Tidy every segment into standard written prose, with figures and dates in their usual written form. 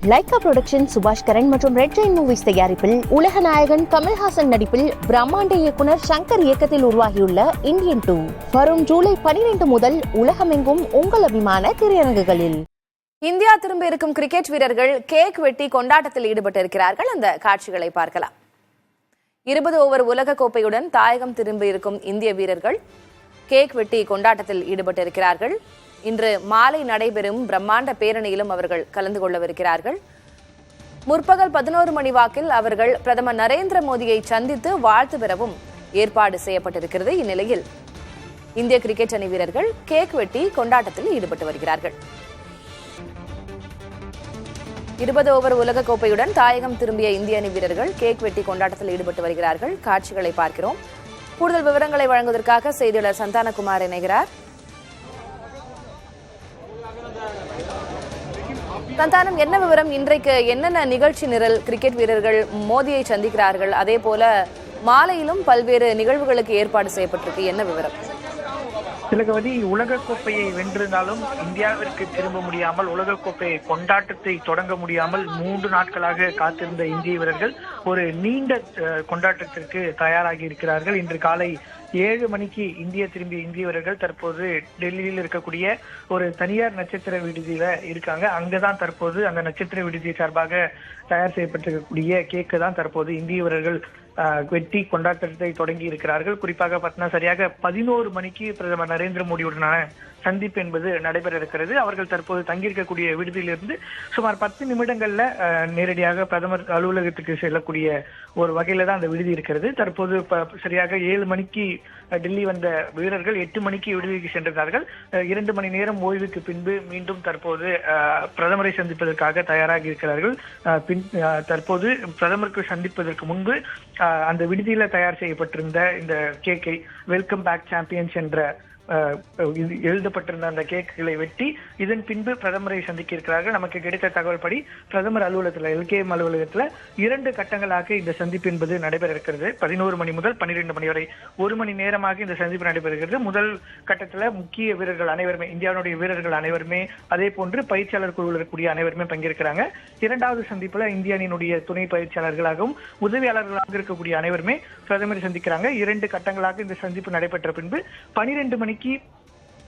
Lyca production சுபாஷ் கரன் மற்றும் red Jain movies தயாரிப்பில் உலக நாயகன் கமல்ஹாசன் நடிப்பில் பிரம்மாண்ட இயக்குனர் சங்கர் இயக்கத்தில் உருவாகியுள்ள இந்தியன் 2 வரும் ஜூலை 12 முதல் உலகமெங்கும் உங்கள் அபிமான திரையரங்குகளில். இந்தியா திரும்ப இருக்கும் கிரிக்கெட் வீரர்கள் கேக் வெட்டி கொண்டாட்டத்தில் ஈடுபட்டு இருக்கிறார்கள். அந்த காட்சிகளை பார்க்கலாம். 20 ஓவர் உலக கோப்பையுடன் தாயகம் திரும்ப இருக்கும் இந்திய வீரர்கள் கேக் வெட்டி கொண்டாட்டத்தில் ஈடுபட்டு இருக்கிறார்கள். இன்று மாலை நடைபெறும் பிரம்மாண்ட பேரணியிலும் அவர்கள் கலந்து கொள்ளவிருக்கிறார்கள். முற்பகல் 11 மணி வாக்கில் அவர்கள் பிரதமர் நரேந்திர மோடியை சந்தித்து வாழ்த்து பெறவும் ஏற்பாடு செய்யப்பட்டிருக்கிறது. இந்நிலையில் இந்திய கிரிக்கெட் அணி வீரர்கள் கேக் வெட்டி கொண்டாட்டத்தில் ஈடுபட்டு வருகிறார்கள். 20 ஓவர் உலக கோப்பையுடன் தாயகம் திரும்பிய இந்திய அணி வீரர்கள் கேக் வெட்டி கொண்டாட்டத்தில் ஈடுபட்டு வருகிறார்கள். காட்சிகளை பார்க்கிறோம். கூடுதல் விவரங்களை வழங்குவதற்காக செய்தியாளர் சந்தானகுமார் இணைகிறார். சந்தானம், என்ன விவரம்? இன்றைக்கு என்னென்ன நிகழ்ச்சி நிரல்? கிரிக்கெட் வீரர்கள் மோடியை சந்திக்கிறார்கள், அதே போல மாலையிலும் பல்வேறு நிகழ்வுகளுக்கு ஏற்பாடு செய்யப்பட்டிருக்கு. என்ன விவரம்? திலகவதி, உலகக்கோப்பையை வென்றிருந்தாலும் இந்தியாவிற்கு திரும்ப முடியாமல், உலகக்கோப்பை கொண்டாட்டத்தை தொடங்க முடியாமல் 3 நாட்களாக காத்திருந்த இந்திய வீரர்கள் ஒரு நீண்ட கொண்டாட்டத்திற்கு தயாராகி இருக்கிறார்கள். இன்று காலை 7 மணிக்கு இந்தியா திரும்பிய இந்திய வீரர்கள் தற்போது டெல்லியில் இருக்கக்கூடிய ஒரு தனியார் நட்சத்திர விடுதியில இருக்காங்க. அங்கதான் தற்போது அந்த நட்சத்திர விடுதி சார்பாக தயார் செய்யப்பட்டிருக்கக்கூடிய கேக்கு தான் தற்போது இந்திய வீரர்கள் வெட்டி கொண்டாட்டத்தை தொடங்கி இருக்கிறார்கள். குறிப்பாக பார்த்தீங்கன்னா சரியாக 11 மணிக்கு பிரதமர் நரேந்திர மோடியுடனான சந்திப்பு என்பது நடைபெற இருக்கிறது. அவர்கள் தற்போது தங்கியிருக்கக்கூடிய விடுதியிலிருந்து சுமார் 10 நிமிடங்கள்ல நேரடியாக பிரதமர் அலுவலகத்துக்கு செல்லக்கூடிய ஒரு வகையில தான் அந்த விடுதி இருக்கிறது. தற்போது சரியாக 7 மணிக்கு டெல்லி வந்த வீரர்கள் 8 மணிக்கு விடுதிக்கு சென்றிருந்தார்கள். 2 மணி நேரம் ஓய்வுக்கு பின்பு மீண்டும் தற்போது பிரதமரை சந்திப்பதற்காக தயாராகி இருக்கிறார்கள். தற்போது பிரதமருக்கு சந்திப்பதற்கு முன்பு அந்த விடுதியில தயார் செய்யப்பட்டிருந்த இந்த கேக்கை வெல்கம் பேக் சாம்பியன்ஸ் என்ற எழுதப்பட்டிருந்த அந்த கேக்குகளை வெட்டி இதன் பின்பு பிரதமரை சந்திக்க இருக்கிறார்கள். நமக்கு கிடைத்த தகவல் படி பிரதமர் அலுவலகத்தில் LKM அலுவலகத்தில் 2 கட்டங்களாக இந்த சந்திப்பு என்பது நடைபெற இருக்கிறது. 11 மணி முதல் 12 மணி வரை 1 மணி நேரமாக இந்த சந்திப்பு நடைபெறுகிறது. முதல் கட்டத்தில் முக்கிய வீரர்கள் அனைவருமே, இந்தியாவுடைய வீரர்கள் அனைவருமே, அதே போன்று பயிற்சியாளர் குழுவில் இருக்கக்கூடிய அனைவருமே பங்கேற்கிறாங்க. 2வது சந்திப்புல இந்திய அணியினுடைய துணை பயிற்சியாளர்களாகவும் உதவியாளர்களாக இருக்கக்கூடிய அனைவருமே பிரதமரை சந்திக்கிறாங்க. 2 கட்டங்களாக இந்த சந்திப்பு நடைபெற்ற பின்பு 12 மணிக்கு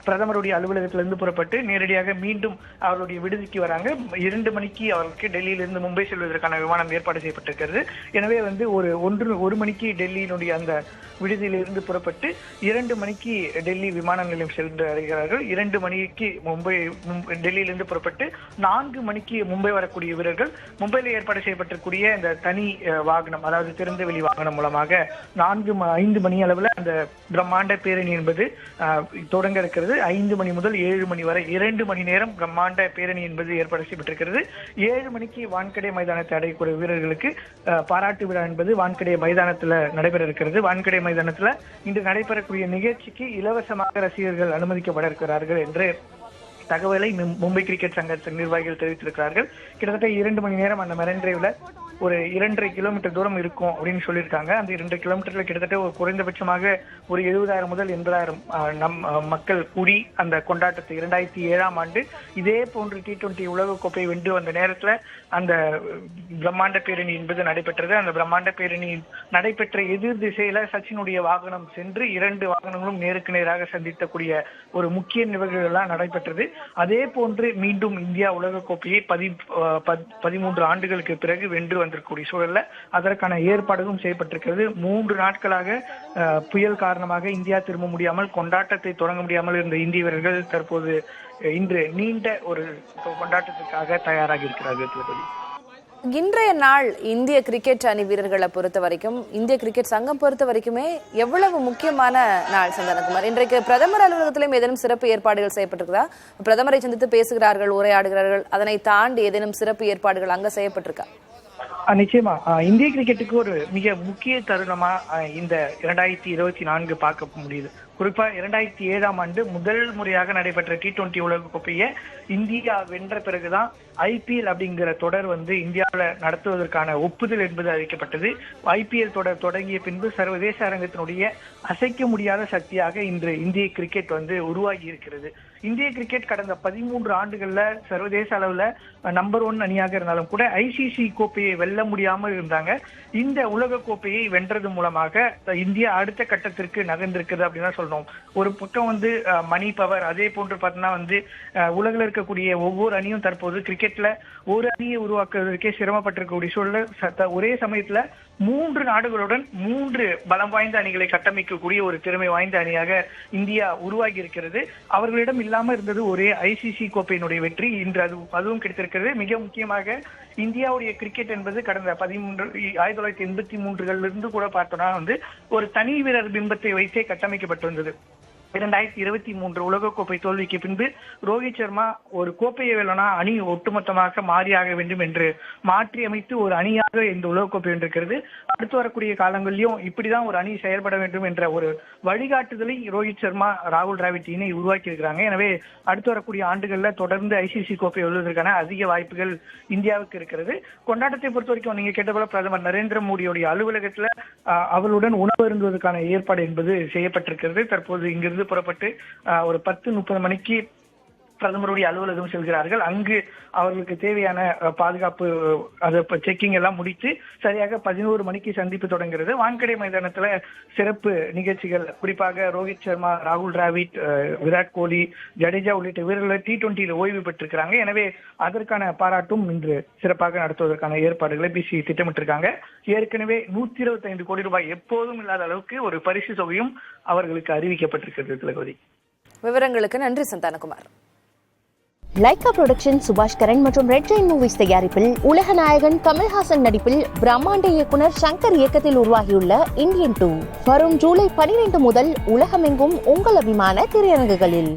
பிரதமருடைய அலுவலகத்திலிருந்து புறப்பட்டு நேரடியாக மீண்டும் அவருடைய விடுதிக்கு வராங்க. 2 மணிக்கு அவருக்கு டெல்லியிலிருந்து மும்பை செல்வதற்கான விமானம் ஏற்பாடு செய்யப்பட்டிருக்கிறது. எனவே ஒரு மணிக்கு டெல்லியினுடைய அந்த விடுதியிலிருந்து புறப்பட்டு 2 மணிக்கு டெல்லி விமான நிலையம் சென்று அடைகிறார்கள். 2 மணிக்கு டெல்லியிலிருந்து புறப்பட்டு 4 மணிக்கு மும்பை வரக்கூடிய வீரர்கள் மும்பையில் ஏற்பாடு செய்யப்பட்டிருக்கூடிய இந்த தனி வாகனம், அதாவது திறந்தவெளி வாகனம் மூலமாக 5 மணி அளவில் அந்த பிரம்மாண்ட பேரணி என்பது தொடங்க இருக்கிறது. 5 மணி முதல் 7 மணி வரை 2 மணி நேரம் பிரம்மாண்ட பேரணி என்பது ஏற்பாடு செய்யப்பட்டிருக்கிறது. 7 மணிக்கு வான்கடே மைதானத்தை அடையக்கூடிய வீரர்களுக்கு பாராட்டு விழா என்பது வான்கடே மைதானத்தில் நடைபெற இருக்கிறது. வான்கடே மைதானத்தில் இன்று நடைபெறக்கூடிய நிகழ்ச்சிக்கு இலவசமாக ரசிகர்கள் அனுமதிக்கப்பட இருக்கிறார்கள் என்று தகவலை மும்பை கிரிக்கெட் சங்கத்தின் நிர்வாகிகள் தெரிவித்திருக்கிறார்கள். கிட்டத்தட்ட 2 மணி நேரம் அந்த மெரைன் டிரைவ்ல ஒரு 2.5 கிலோமீட்டர் தூரம் இருக்கும் அப்படின்னு சொல்லியிருக்காங்க. அந்த 2 கிலோமீட்டர்ல கிட்டத்தட்ட ஒரு குறைந்தபட்சமாக ஒரு 70,000 முதல் 80,000 மக்கள் கூடி அந்த கொண்டாட்டத்தை 2007ஆம் ஆண்டு இதே போன்று T20 உலகக்கோப்பை வென்று வந்த நேரத்துல அந்த பிரம்மாண்ட பேரணி என்பது நடைபெற்றது. அந்த பிரம்மாண்ட பேரணி நடைபெற்ற எதிர் திசையில சச்சினுடைய வாகனம் சென்று 2 வாகனங்களும் நேருக்கு நேராக சந்திக்கக்கூடிய ஒரு முக்கிய நிகழ்வுகள்லாம் நடைபெற்றது. அதே போன்று மீண்டும் இந்தியா உலகக்கோப்பையை 13 ஆண்டுகளுக்கு பிறகு வென்று வந்திருக்கக்கூடிய சூழல்ல அதற்கான ஏற்பாடுகளும் செய்யப்பட்டிருக்கிறது. 3 நாட்களாக புயல் காரணமாக இந்தியா திரும்ப முடியாமல், கொண்டாட்டத்தை தொடங்க முடியாமல் இருந்த இந்திய வீரர்கள் தற்போது இன்று நீண்ட ஒரு கொண்டாட்டத்திற்காக தயாராகி இருக்கிறார்கள். இன்றைய நாள் இந்திய கிரிக்கெட் அணி வீரர்களை பொறுத்த வரைக்கும், இந்திய கிரிக்கெட் சங்கம் பொறுத்த வரைக்குமே எவ்வளவு முக்கியமான நாள் சந்தானகுமார்? இன்றைக்கு பிரதமர் அலுவலகத்திலும் ஏதேனும் சிறப்பு ஏற்பாடுகள் செய்யப்பட்டிருக்கிறதா? பிரதமரை சந்தித்து பேசுகிறார்கள், உரையாடுகிறார்கள், அதனை தாண்டி ஏதேனும் சிறப்பு ஏற்பாடுகள் அங்க செய்யப்பட்டிருக்கா? நிச்சயமா இந்திய கிரிக்கெட்டுக்கு ஒரு மிக முக்கிய தருணமா இந்த 2024 பார்க்க முடியுது. குறிப்பா 2007ஆம் ஆண்டு முதல் முறையாக நடைபெற்ற T20 உலகக்கோப்பையை இந்தியா வென்ற பிறகுதான் IPL அப்படிங்கிற தொடர் இந்தியாவில் நடத்துவதற்கான ஒப்புதல் என்பது அறிவிக்கப்பட்டது. IPL தொடர் தொடங்கிய பின்பு சர்வதேச அரங்கத்தினுடைய அசைக்க முடியாத சக்தியாக இன்று இந்திய கிரிக்கெட் உருவாகி இருக்கிறது. இந்திய கிரிக்கெட் கடந்த 13 ஆண்டுகள்ல சர்வதேச அளவுல நம்பர் 1 அணியாக இருந்தாலும் கூட ஐசிசி கோப்பையை வெல்ல முடியாமல் இருந்தாங்க. இந்த உலக கோப்பையை வென்றது மூலமாக இந்தியா அடுத்த கட்டத்திற்கு நகர்ந்திருக்குது அப்படின்னு தான் சொல்லணும். ஒரு பக்கம் மணி பவர், அதே போன்று பார்த்தீங்கன்னா உலகில் இருக்கக்கூடிய ஒவ்வொரு அணியும் தற்போது கிரிக்கெட்ல ஒரு அணியை உருவாக்குவதற்கே சிரமப்பட்டிருக்கக்கூடிய சூழல் ஒரே சமயத்துல 3 நாடுகளுடன் 3 பலம் வாய்ந்த அணிகளை கட்டமைக்கக்கூடிய ஒரு திறமை வாய்ந்த அணியாக இந்தியா உருவாகி இருக்கிறது. அவர்களிடம் இல்லாம இருந்தது ஒரே ஐசிசி கோப்பையினுடைய வெற்றி. இன்று அதுவும் கிடைத்திருக்கிறது. மிக முக்கியமாக இந்தியாவுடைய கிரிக்கெட் என்பது கடந்த 1983 இருந்து கூட பார்த்தோம்னா ஒரு தனி வீரர் பிம்பத்தை வைத்தே கட்டமைக்கப்பட்டிருந்தது. 2023 உலகக்கோப்பை தோல்விக்கு பின்பு ரோஹித் சர்மா ஒரு கோப்பையை வெல்லனா அணி ஒட்டுமொத்தமாக மாறியாக வேண்டும் என்று மாற்றி அமைத்து ஒரு அணியாக இந்த உலகக்கோப்பை வென்றிருக்கிறது. அடுத்து வரக்கூடிய காலங்களிலும் இப்படிதான் ஒரு அணி செயல்பட வேண்டும் என்ற ஒரு வழிகாட்டுதலை ரோஹித் சர்மா, ராகுல் டிராவிட் இணை உருவாக்கி இருக்கிறாங்க. எனவே அடுத்து வரக்கூடிய ஆண்டுகள்ல தொடர்ந்து ஐசிசி கோப்பை வெல்வதற்கான அதிக வாய்ப்புகள் இந்தியாவுக்கு இருக்கிறது. கொண்டாட்டத்தை பொறுத்த வரைக்கும் நீங்க கேட்ட போல பிரதமர் நரேந்திர மோடியுடைய அலுவலகத்துல அவளுடன் உணவு அருந்துவதற்கான ஏற்பாடு என்பது செய்யப்பட்டிருக்கிறது. தற்போது இங்கிருந்து புறப்பட்டு ஒரு 10-30 மணிக்கு பிரதமருடைய அலுவலகம் செல்கிறார்கள். அங்கு அவர்களுக்கு தேவையான பாதுகாப்பு செக்கிங் எல்லாம் முடித்து சரியாக 11 மணிக்கு சந்திப்பு தொடங்குகிறது. வான்கடை மைதானத்துல சிறப்பு நிகழ்ச்சிகள், குறிப்பாக ரோஹித் சர்மா, ராகுல் டிராவிட், விராட் கோலி, ஜடேஜா உள்ளிட்ட வீரர்கள் T20 ஓய்வு பெற்றிருக்கிறாங்க. எனவே அதற்கான பாராட்டும் இன்று சிறப்பாக நடத்துவதற்கான ஏற்பாடுகளை பிசி திட்டமிட்டிருக்காங்க. ஏற்கனவே 125 கோடி ரூபாய் எப்போதும் இல்லாத அளவுக்கு ஒரு பரிசு தொகையும் அவர்களுக்கு அறிவிக்கப்பட்டிருக்கிறது. திலகவதி, விவரங்களுக்கு நன்றி சந்தானகுமார். லைகா புரொடக்ஷன் சுபாஷ் கரன் மற்றும் ரெட் ஜெயின் மூவிஸ் தயாரிப்பில் உலக நாயகன் கமல்ஹாசன் நடிப்பில் பிரம்மாண்ட இயக்குனர் சங்கர் இயக்கத்தில் உருவாகியுள்ள இந்தியன் 2 வரும் ஜூலை 12 முதல் உலகமெங்கும் உங்கள் அபிமான திரையரங்குகளில்.